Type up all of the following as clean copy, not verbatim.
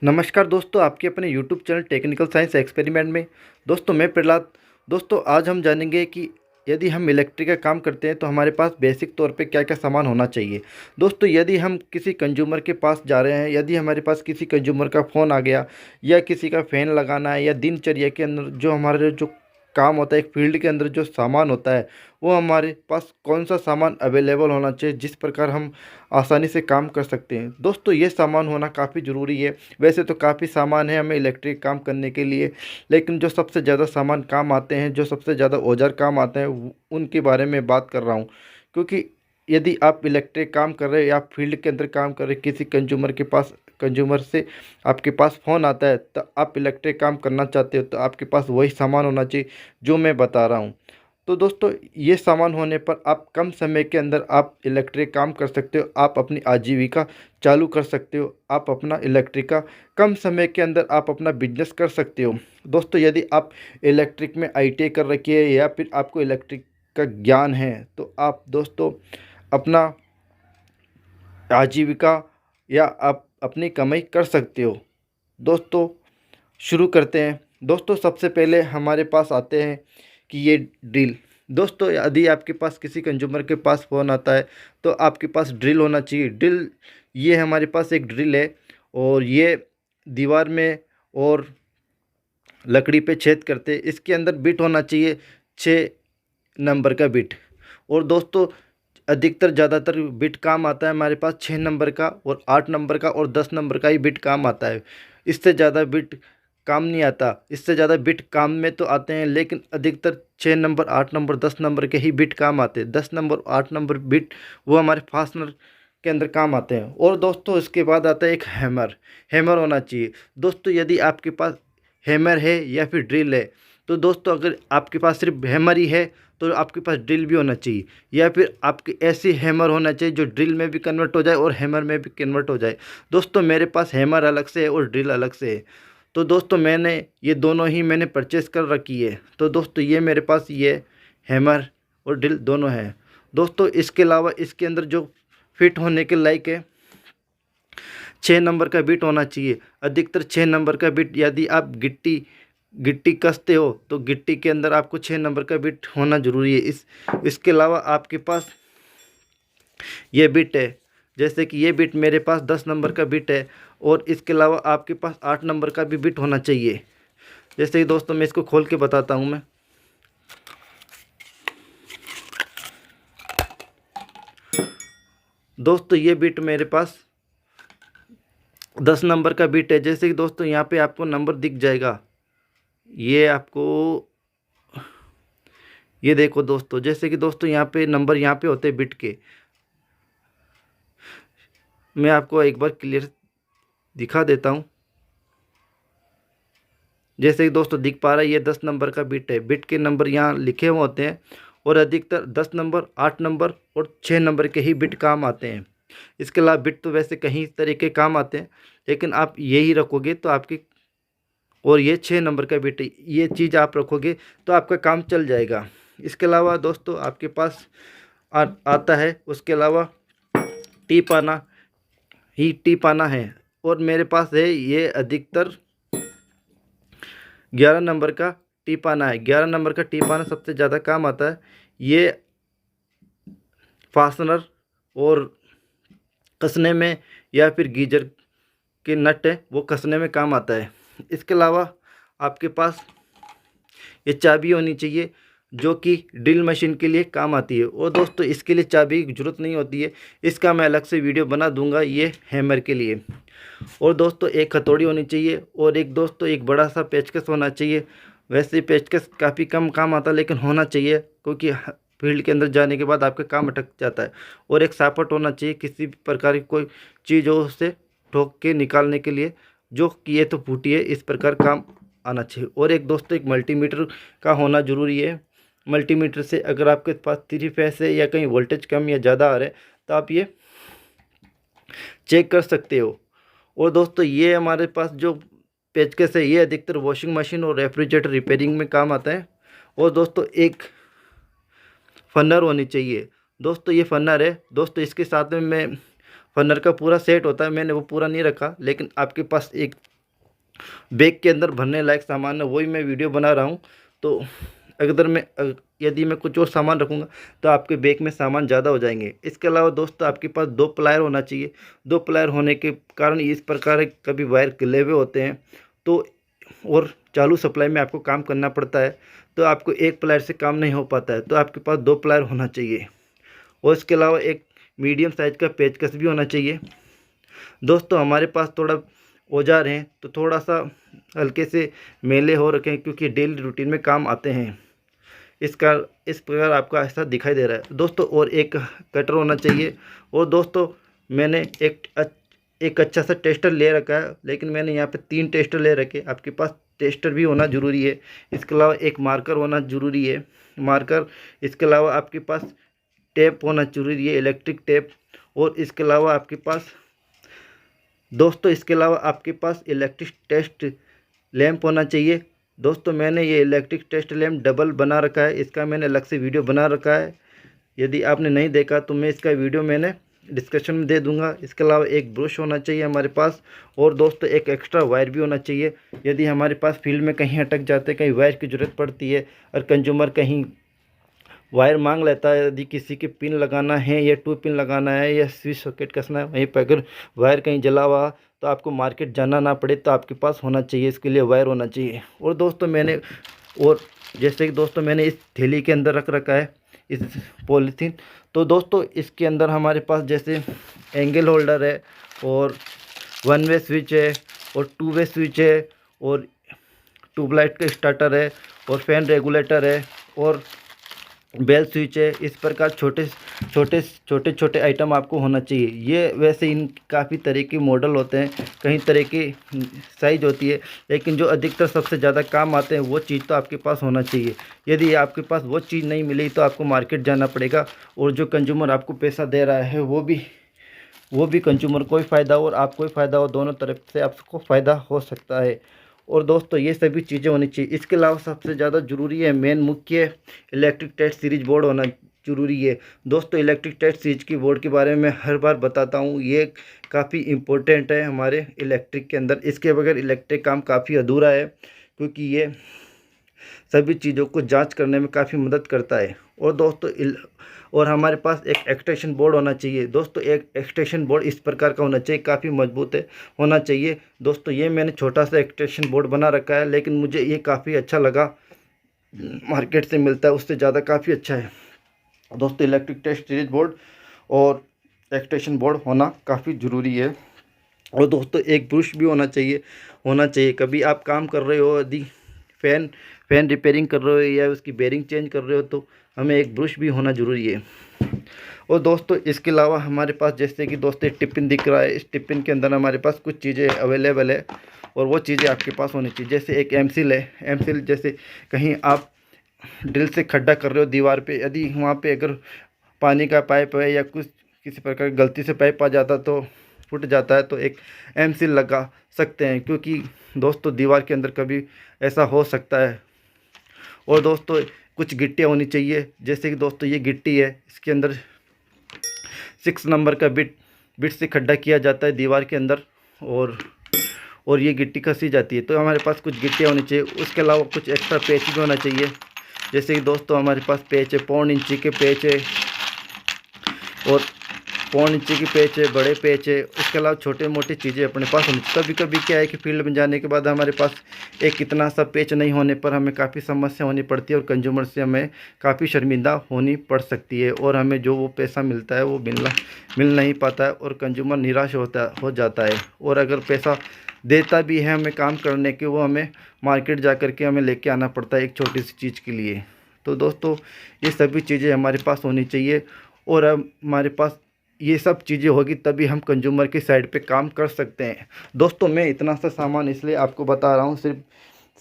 नमस्कार दोस्तों, आपके अपने YouTube channel technical science experiment में दोस्तों मैं प्रहलाद। दोस्तों आज हम जानेंगे कि यदि हम इलेक्ट्रिक का काम करते हैं तो हमारे पास बेसिक तौर पे क्या क्या सामान होना चाहिए। दोस्तों यदि हम किसी कंज्यूमर के पास जा रहे हैं, यदि हमारे पास किसी कंज्यूमर का फ़ोन आ गया या किसी का फ़ैन लगाना है, या दिनचर्या के अंदर जो हमारे जो काम होता है, एक फील्ड के अंदर जो सामान होता है, वो हमारे पास कौन सा सामान अवेलेबल होना चाहिए जिस प्रकार हम आसानी से काम कर सकते हैं। दोस्तों ये सामान होना काफ़ी ज़रूरी है। वैसे तो काफ़ी सामान है हमें इलेक्ट्रिक काम करने के लिए, लेकिन जो सबसे ज़्यादा सामान काम आते हैं, जो सबसे ज़्यादा औजार काम आते हैं, उनके बारे में बात कर रहा हूँ। क्योंकि यदि आप इलेक्ट्रिक काम कर रहे हैं या फील्ड के अंदर काम कर रहे हैं, किसी कंज्यूमर से आपके पास फ़ोन आता है, तो आप इलेक्ट्रिक काम करना चाहते हो, तो आपके पास वही सामान होना चाहिए जो मैं बता रहा हूँ। तो दोस्तों ये सामान होने पर आप कम समय के अंदर आप इलेक्ट्रिक काम कर सकते हो, आप अपनी आजीविका चालू कर सकते हो, आप अपना इलेक्ट्रिक का कम समय के अंदर आप अपना बिजनेस कर सकते हो। दोस्तों यदि आप इलेक्ट्रिक में आईटीआई कर रखी है या फिर आपको इलेक्ट्रिक का ज्ञान है, तो आप दोस्तों अपना आजीविका या आप अपनी कमाई कर सकते हो। दोस्तों शुरू करते हैं। दोस्तों सबसे पहले हमारे पास आते हैं कि ये ड्रिल। दोस्तों यदि आपके पास किसी कंज्यूमर के पास फ़ोन आता है तो आपके पास ड्रिल होना चाहिए। ड्रिल, ये हमारे पास एक ड्रिल है और ये दीवार में और लकड़ी पे छेद करते, इसके अंदर बिट होना चाहिए 6 नंबर का बिट। और दोस्तों अधिकतर ज़्यादातर बिट काम आता है हमारे पास 6 नंबर का और 8 नंबर का और 10 नंबर का ही बिट काम आता है। इससे ज़्यादा बिट काम नहीं आता। इससे ज़्यादा बिट काम में तो आते हैं, लेकिन अधिकतर 6 नंबर, 8 नंबर, 10 नंबर के ही बिट काम आते हैं। 10 नंबर, 8 नंबर बिट वो हमारे फास्टनर के अंदर काम आते हैं। और दोस्तों इसके बाद आता है एक हैमर। हैमर होना चाहिए। दोस्तों यदि आपके पास हैमर है या फिर ड्रिल है, तो दोस्तों अगर आपके पास सिर्फ हैमर ही है तो आपके पास ड्रिल भी होना चाहिए, या फिर आपके ऐसी हैमर होना चाहिए जो ड्रिल में भी कन्वर्ट हो जाए और हैमर में भी कन्वर्ट हो जाए। दोस्तों मेरे पास हैमर अलग से है और ड्रिल अलग से है। तो दोस्तों मैंने ये दोनों ही मैंने परचेस कर रखी है। तो दोस्तों ये मेरे पास ये हैमर और ड्रिल दोनों हैं। दोस्तों इसके अलावा इसके अंदर जो फिट होने के लायक है, 6 नंबर का बिट होना चाहिए। अधिकतर 6 नंबर का बिट, यदि आप गिट्टी गिट्टी कसते हो तो गिट्टी के अंदर आपको 6 नंबर का बिट होना ज़रूरी है। इसके अलावा आपके पास ये बिट है, जैसे कि ये बिट मेरे पास 10 नंबर का बिट है, और इसके अलावा आपके पास 8 नंबर का भी बिट होना चाहिए। जैसे कि दोस्तों मैं इसको खोल के बताता हूँ मैं। दोस्तों ये बिट मेरे पास 10 नंबर का बिट है। जैसे कि दोस्तों यहाँ पे आपको नंबर दिख जाएगा, ये आपको, ये देखो दोस्तों, जैसे कि दोस्तों यहाँ पे नंबर यहाँ पे होते हैं बिट के। मैं आपको एक बार क्लियर दिखा देता हूँ। जैसे कि दोस्तों दिख पा रहा है, ये 10 नंबर का बिट है। बिट के नंबर यहाँ लिखे हुए होते हैं, और अधिकतर 10 नंबर, 8 नंबर और 6 नंबर के ही बिट काम आते हैं। इसके अलावा बिट तो वैसे कहीं तरह के काम आते हैं, लेकिन आप यही रखोगे तो आपकी, और ये 6 नंबर का बिट है, ये चीज़ आप रखोगे तो आपका काम चल जाएगा। इसके अलावा दोस्तों आपके पास आता है, उसके अलावा टीप आना ही टीप आना है, और मेरे पास है ये अधिकतर 11 नंबर का टीप आना है। 11 नंबर का टीप आना सबसे ज़्यादा काम आता है। ये फास्टनर और कसने में, या फिर गीजर के नट है वो कसने में काम आता है। इसके अलावा आपके पास ये चाबी होनी चाहिए, जो कि ड्रिल मशीन के लिए काम आती है। और दोस्तों इसके लिए चाबी की ज़रूरत नहीं होती है, इसका मैं अलग से वीडियो बना दूंगा, ये हैमर के लिए। और दोस्तों एक हथौड़ी होनी चाहिए, और एक दोस्तों एक बड़ा सा पेचकस होना चाहिए। वैसे पेचकस काफ़ी कम काम आता है, लेकिन होना चाहिए, क्योंकि फील्ड के अंदर जाने के बाद आपका काम अटक जाता है। और एक सापट होना चाहिए, किसी भी प्रकार की कोई चीज़ हो उससे ठोक के निकालने के लिए, जो कि ये तो फूटी है, इस प्रकार काम आना चाहिए। और एक दोस्तों एक मल्टीमीटर का होना ज़रूरी है। मल्टीमीटर से अगर आपके पास 3 फेस है या कहीं वोल्टेज कम या ज़्यादा आ रहा है, तो आप ये चेक कर सकते हो। और दोस्तों ये हमारे पास जो पेचकस है, ये अधिकतर वॉशिंग मशीन और रेफ्रिजरेटर रिपेयरिंग में काम आता है। और दोस्तों एक फन्नर होनी चाहिए। दोस्तों ये फन्नर है। दोस्तों इसके साथ में मैं फनर का पूरा सेट होता है, मैंने वो पूरा नहीं रखा, लेकिन आपके पास एक बैग के अंदर भरने लायक सामान है, वही मैं वीडियो बना रहा हूँ। तो यदि मैं कुछ और सामान रखूँगा तो आपके बैग में सामान ज़्यादा हो जाएंगे। इसके अलावा दोस्तों आपके पास 2 प्लायर होना चाहिए। 2 प्लायर होने के कारण इस प्रकार कभी वायर गिले हुए होते हैं तो और चालू सप्लाई में आपको काम करना पड़ता है, तो आपको एक प्लायर से काम नहीं हो पाता है, तो आपके पास 2 प्लायर होना चाहिए। और इसके अलावा एक मीडियम साइज़ का पेचकस भी होना चाहिए। दोस्तों हमारे पास थोड़ा औजार हैं तो थोड़ा सा हल्के से मैले हो रखे हैं, क्योंकि डेली रूटीन में काम आते हैं। इसका इस प्रकार आपका ऐसा दिखाई दे रहा है दोस्तों। और एक कटर होना चाहिए। और दोस्तों मैंने एक अच्छा सा टेस्टर ले रखा है, लेकिन मैंने यहाँ पे 3 टेस्टर ले रखे। आपके पास टेस्टर भी होना ज़रूरी है। इसके अलावा एक मार्कर होना ज़रूरी है, मार्कर। इसके अलावा आपके पास टेप होना ज़रूरी है, इलेक्ट्रिक टेप। और इसके अलावा आपके पास दोस्तों इलेक्ट्रिक टेस्ट लैंप होना चाहिए। दोस्तों मैंने ये इलेक्ट्रिक टेस्ट लैंप डबल बना रखा है, इसका मैंने अलग से वीडियो बना रखा है। यदि आपने नहीं देखा तो मैं इसका वीडियो मैंने डिस्क्रिप्शन में दे दूंगा। इसके अलावा एक ब्रश होना चाहिए हमारे पास। और दोस्तों एक एक्स्ट्रा वायर भी होना चाहिए। यदि हमारे पास फील्ड में कहीं अटक जाते, कहीं वायर की ज़रूरत पड़ती है और कंज्यूमर कहीं वायर मांग लेता है, यदि किसी के पिन लगाना है या 2 पिन लगाना है या स्विच सॉकेट कसना है, वहीं पर अगर वायर कहीं जला हुआ तो आपको मार्केट जाना ना पड़े, तो आपके पास होना चाहिए, इसके लिए वायर होना चाहिए। और दोस्तों जैसे कि दोस्तों मैंने इस थैली के अंदर रख रखा है इस पॉलीथीन। तो दोस्तों इसके अंदर हमारे पास जैसे एंगल होल्डर है और 1 वे स्विच है और 2 वे स्विच है और ट्यूबलाइट का स्टार्टर है और फैन रेगुलेटर है और बेल स्विच है। इस प्रकार छोटे आइटम आपको होना चाहिए। ये वैसे इन काफ़ी तरह के मॉडल होते हैं, कई तरह की साइज होती है, लेकिन जो अधिकतर सबसे ज़्यादा काम आते हैं वो चीज़ तो आपके पास होना चाहिए। यदि आपके पास वो चीज़ नहीं मिली तो आपको मार्केट जाना पड़ेगा, और जो कंज्यूमर आपको पैसा दे रहा है वो भी कंज्यूमर को ही फ़ायदा और आपको ही फ़ायदा हो, दोनों तरफ से आपको फ़ायदा हो सकता है। और दोस्तों ये सभी चीज़ें होनी चाहिए। इसके अलावा सबसे ज़्यादा ज़रूरी है, मेन मुख्य इलेक्ट्रिक टेस्ट सीरीज बोर्ड होना ज़रूरी है। दोस्तों इलेक्ट्रिक टेस्ट सीरीज की बोर्ड के बारे में हर बार बताता हूँ, ये काफ़ी इम्पोर्टेंट है हमारे इलेक्ट्रिक के अंदर। इसके बगैर इलेक्ट्रिक काम काफ़ी अधूरा है, क्योंकि ये सभी चीज़ों को जांच करने में काफ़ी मदद करता है। और दोस्तों और हमारे पास एक एक्सटेंशन बोर्ड होना चाहिए। दोस्तों एक एक्सटेंशन बोर्ड इस प्रकार का होना चाहिए, काफ़ी मजबूत होना चाहिए। दोस्तों ये मैंने छोटा सा एक्सटेंशन बोर्ड बना रखा है, लेकिन मुझे ये काफ़ी अच्छा लगा, मार्केट से मिलता है उससे ज़्यादा काफ़ी अच्छा है। दोस्तों इलेक्ट्रिक टेस्ट सीरीज बोर्ड और एक्सटेंशन बोर्ड होना काफ़ी ज़रूरी है। और दोस्तों एक ब्रश भी होना चाहिए। कभी आप काम कर रहे हो, यदि फ़ैन रिपेयरिंग कर रहे हो या उसकी बेरिंग चेंज कर रहे हो, तो हमें एक ब्रश भी होना ज़रूरी है। और दोस्तों इसके अलावा हमारे पास जैसे कि दोस्तों एक टिफ़िन दिख रहा है, इस टिफ़िन के अंदर हमारे पास कुछ चीज़ें अवेलेबल है और वो चीज़ें आपके पास होनी चाहिए। जैसे एक एमसील है, एमसील जैसे कहीं आप ड्रिल से खड्डा कर रहे हो दीवार पे, यदि वहाँ पे अगर पानी का पाइप है या कुछ किसी प्रकार गलती से पाइप आ जाता तो फूट जाता है, तो एक एमसील लगा सकते हैं, क्योंकि दोस्तों दीवार के अंदर कभी ऐसा हो सकता है। और दोस्तों कुछ गिट्टियाँ होनी चाहिए, जैसे कि दोस्तों ये गिट्टी है, इसके अंदर 6 नंबर का बिट से खड्डा किया जाता है दीवार के अंदर, और ये गिट्टी कसी जाती है, तो हमारे पास कुछ गिट्टियाँ होनी चाहिए। उसके अलावा कुछ एक्स्ट्रा पेच भी होना चाहिए, जैसे कि दोस्तों हमारे पास पेच है, 1.25 इंची के पेच है और 1.25 इंची की पेच है, बड़े पेच है। उसके अलावा छोटे मोटे चीज़ें अपने पास होनी चाहिए। कभी कभी क्या है कि फील्ड में जाने के बाद हमारे पास एक इतना सा पेच नहीं होने पर हमें काफ़ी समस्या होनी पड़ती है और कंज्यूमर से हमें काफ़ी शर्मिंदा होनी पड़ सकती है, और हमें जो वो पैसा मिलता है वो मिल नहीं पाता है और कंज्यूमर निराश हो जाता है। और अगर पैसा देता भी है हमें काम करने के, वो हमें मार्केट जा कर के हमें लेके आना पड़ता है एक छोटी सी चीज़ के लिए। तो दोस्तों ये सभी चीज़ें हमारे पास होनी चाहिए, और अब हमारे पास ये सब चीज़ें होगी तभी हम कंज्यूमर की साइड पे काम कर सकते हैं। दोस्तों मैं इतना सा सामान इसलिए आपको बता रहा हूँ, सिर्फ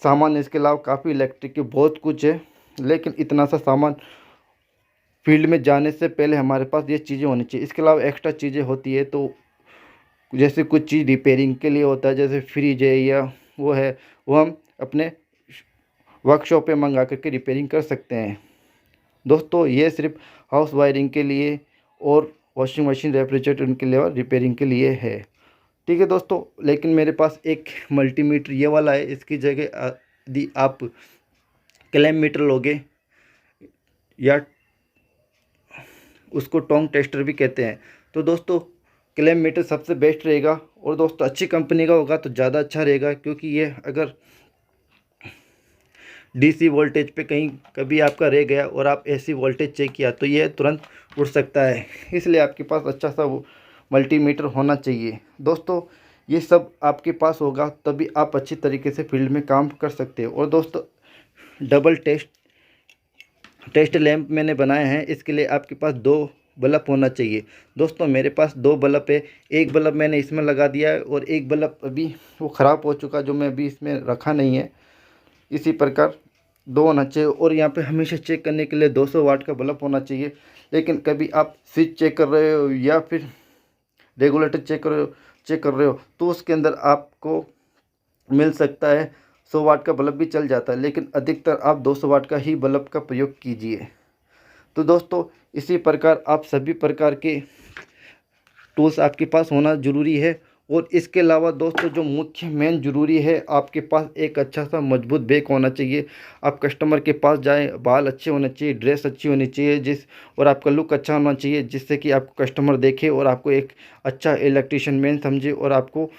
सामान, इसके अलावा काफ़ी इलेक्ट्रिक के बहुत कुछ है, लेकिन इतना सा सामान फील्ड में जाने से पहले हमारे पास ये चीज़ें होनी चाहिए। इसके अलावा एक्स्ट्रा चीज़ें होती है, तो जैसे कुछ चीज़ रिपेयरिंग के लिए होता है, जैसे फ्रिज है या वो है, वो हम अपने वर्कशॉप पे मंगा करके रिपेयरिंग कर सकते हैं। दोस्तों ये सिर्फ हाउस वायरिंग के लिए और वॉशिंग मशीन, रेफ्रिजरेटर उनके लिए और रिपेयरिंग के लिए है। ठीक है दोस्तों, लेकिन मेरे पास एक मल्टीमीटर ये वाला है। इसकी जगह यदि आप क्लैम मीटर लोगे या उसको टोंग टेस्टर भी कहते हैं, तो दोस्तों क्लैम मीटर सबसे बेस्ट रहेगा। और दोस्तों अच्छी कंपनी का होगा तो ज़्यादा अच्छा रहेगा, क्योंकि ये अगर डीसी वोल्टेज पे कहीं कभी आपका रह गया और आप एसी वोल्टेज चेक किया तो ये तुरंत उड़ सकता है। इसलिए आपके पास अच्छा सा वो मल्टीमीटर होना चाहिए। दोस्तों ये सब आपके पास होगा तभी आप अच्छी तरीके से फील्ड में काम कर सकते हो। और दोस्तों डबल टेस्ट लैंप मैंने बनाए हैं। इसके लिए आपके पास 2 बल्ब होना चाहिए। दोस्तों मेरे पास 2 बल्ब है। एक बल्ब मैंने इसमें लगा दिया है और एक बल्ब अभी वो ख़राब हो चुका, जो मैं अभी इसमें रखा नहीं है। इसी प्रकार 2 होना चाहिए। और यहाँ पे हमेशा चेक करने के लिए 200 वाट का बल्ब होना चाहिए। लेकिन कभी आप स्विच चेक कर रहे हो या फिर रेगुलेटर चेक कर रहे हो तो उसके अंदर आपको मिल सकता है 100 वाट का बल्ब भी चल जाता है, लेकिन अधिकतर आप 200 वाट का ही बल्ब का प्रयोग कीजिए। तो दोस्तों इसी प्रकार आप सभी प्रकार के टूल्स आपके पास होना ज़रूरी है। और इसके अलावा दोस्तों जो मुख्य मेन ज़रूरी है, आपके पास एक अच्छा सा मजबूत बैग होना चाहिए। आप कस्टमर के पास जाएं, बाल अच्छे होने चाहिए, ड्रेस अच्छी होनी चाहिए और आपका लुक अच्छा होना चाहिए, जिससे कि आपको कस्टमर देखे और आपको एक अच्छा इलेक्ट्रिशियन मैन समझे। और आपको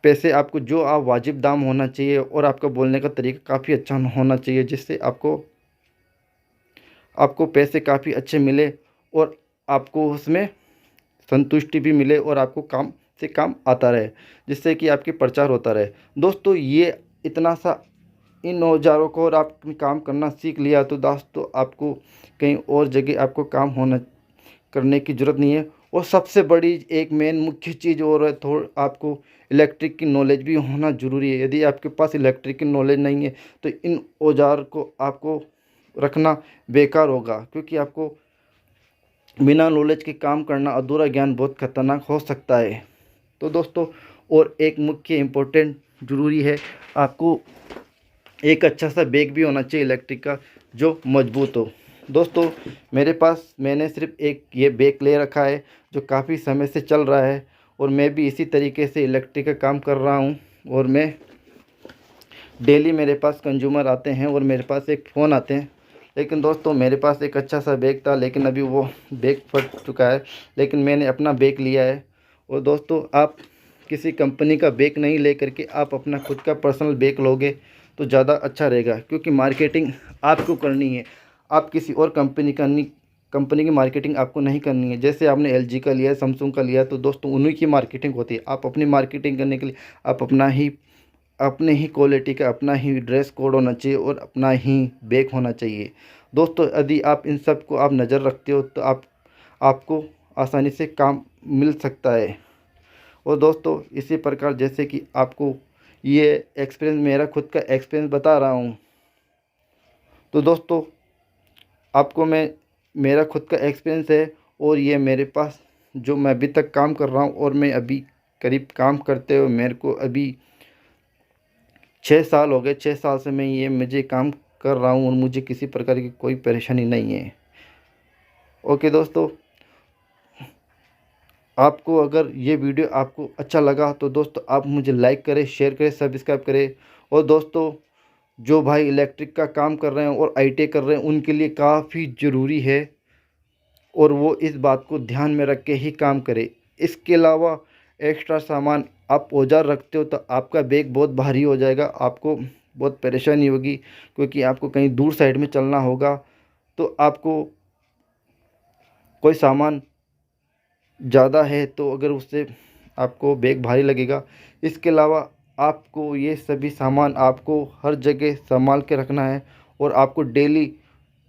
पैसे आपको जो आप वाजिब दाम होना चाहिए और आपका बोलने का तरीका काफ़ी अच्छा होना चाहिए, जिससे आपको पैसे काफ़ी अच्छे मिले और आपको उसमें संतुष्टि भी मिले और आपको काम से काम आता रहे, जिससे कि आपकी प्रचार होता रहे। दोस्तों ये इतना सा इन औजारों को और आप काम करना सीख लिया तो दोस्तों आपको कहीं और जगह आपको काम होना करने की ज़रूरत नहीं है। और सबसे बड़ी एक मेन मुख्य चीज़ और है, थोड़ा आपको इलेक्ट्रिक की नॉलेज भी होना ज़रूरी है। यदि आपके पास इलेक्ट्रिक की नॉलेज नहीं है तो इन औजार को आपको रखना बेकार होगा, क्योंकि आपको बिना नॉलेज के काम करना, अधूरा ज्ञान बहुत खतरनाक हो सकता है। तो दोस्तों और एक मुख्य इम्पोर्टेंट ज़रूरी है, आपको एक अच्छा सा बैग भी होना चाहिए इलेक्ट्रिक का जो मजबूत हो। दोस्तों मैंने सिर्फ एक ये बैग ले रखा है जो काफ़ी समय से चल रहा है और मैं भी इसी तरीके से इलेक्ट्रिक का काम कर रहा हूँ। और मैं डेली मेरे पास कंज्यूमर आते हैं और मेरे पास एक फ़ोन आते हैं। लेकिन दोस्तों मेरे पास एक अच्छा सा बैग था, लेकिन अभी वो बैग फट चुका है, लेकिन मैंने अपना बैग लिया है। और दोस्तों आप किसी कंपनी का बैग नहीं ले करके आप अपना खुद का पर्सनल बैग लोगे तो ज़्यादा अच्छा रहेगा, क्योंकि मार्केटिंग आपको करनी है। आप किसी और कंपनी की मार्केटिंग आपको नहीं करनी है। जैसे आपने LG का लिया, सैमसंग का लिया, तो दोस्तों उन्हीं की मार्केटिंग होती है। आप अपनी मार्केटिंग करने के लिए आप अपने ही क्वालिटी का अपना ही ड्रेस कोड होना चाहिए और अपना ही बैग होना चाहिए। दोस्तों यदि आप इन सब को आप नज़र रखते हो तो आपको आसानी से काम मिल सकता है। और दोस्तों इसी प्रकार जैसे कि आपको ये एक्सपीरियंस, मेरा खुद का एक्सपीरियंस बता रहा हूँ, तो दोस्तों आपको मेरा खुद का एक्सपीरियंस है और ये मेरे पास जो मैं अभी तक काम कर रहा हूँ, और मैं अभी करीब काम करते हुए मेरे को अभी 6 साल हो गए। 6 साल से मैं मुझे काम कर रहा हूँ और मुझे किसी प्रकार की कोई परेशानी नहीं है। ओके दोस्तों, आपको अगर ये वीडियो आपको अच्छा लगा तो दोस्तों आप मुझे लाइक करें, शेयर करें, सब्सक्राइब करें। और दोस्तों जो भाई इलेक्ट्रिक का काम कर रहे हैं और ITI कर रहे हैं उनके लिए काफ़ी ज़रूरी है और वो इस बात को ध्यान में रख के ही काम करें। इसके अलावा एक्स्ट्रा सामान आप औजार रखते हो तो आपका बैग बहुत भारी हो जाएगा, आपको बहुत परेशानी होगी, क्योंकि आपको कहीं दूर साइड में चलना होगा तो आपको कोई सामान ज़्यादा है तो अगर उससे आपको बैग भारी लगेगा। इसके अलावा आपको ये सभी सामान आपको हर जगह संभाल के रखना है और आपको डेली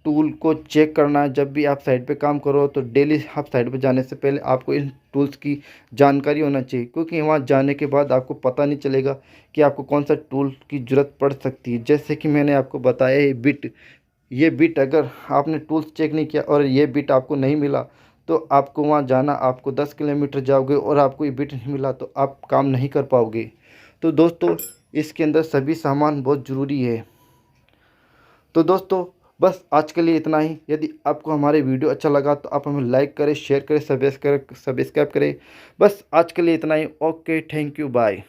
टूल को चेक करना है। जब भी आप साइट पे काम करो तो डेली आप साइट पे जाने से पहले आपको इन टूल्स की जानकारी होना चाहिए, क्योंकि वहाँ जाने के बाद आपको पता नहीं चलेगा कि आपको कौन सा टूल की ज़रूरत पड़ सकती है। जैसे कि मैंने आपको बताया ये बिट अगर आपने टूल्स चेक नहीं किया और ये बिट आपको नहीं मिला तो आपको वहाँ जाना, आपको 10 किलोमीटर जाओगे और आपको ये बिट नहीं मिला तो आप काम नहीं कर पाओगे। तो दोस्तों इसके अंदर सभी सामान बहुत ज़रूरी है। तो दोस्तों बस आज के लिए इतना ही। यदि आपको हमारे वीडियो अच्छा लगा तो आप हमें लाइक करें, शेयर करें, सब्सक्राइब करें। बस आज के लिए इतना ही। Okay, thank you, bye.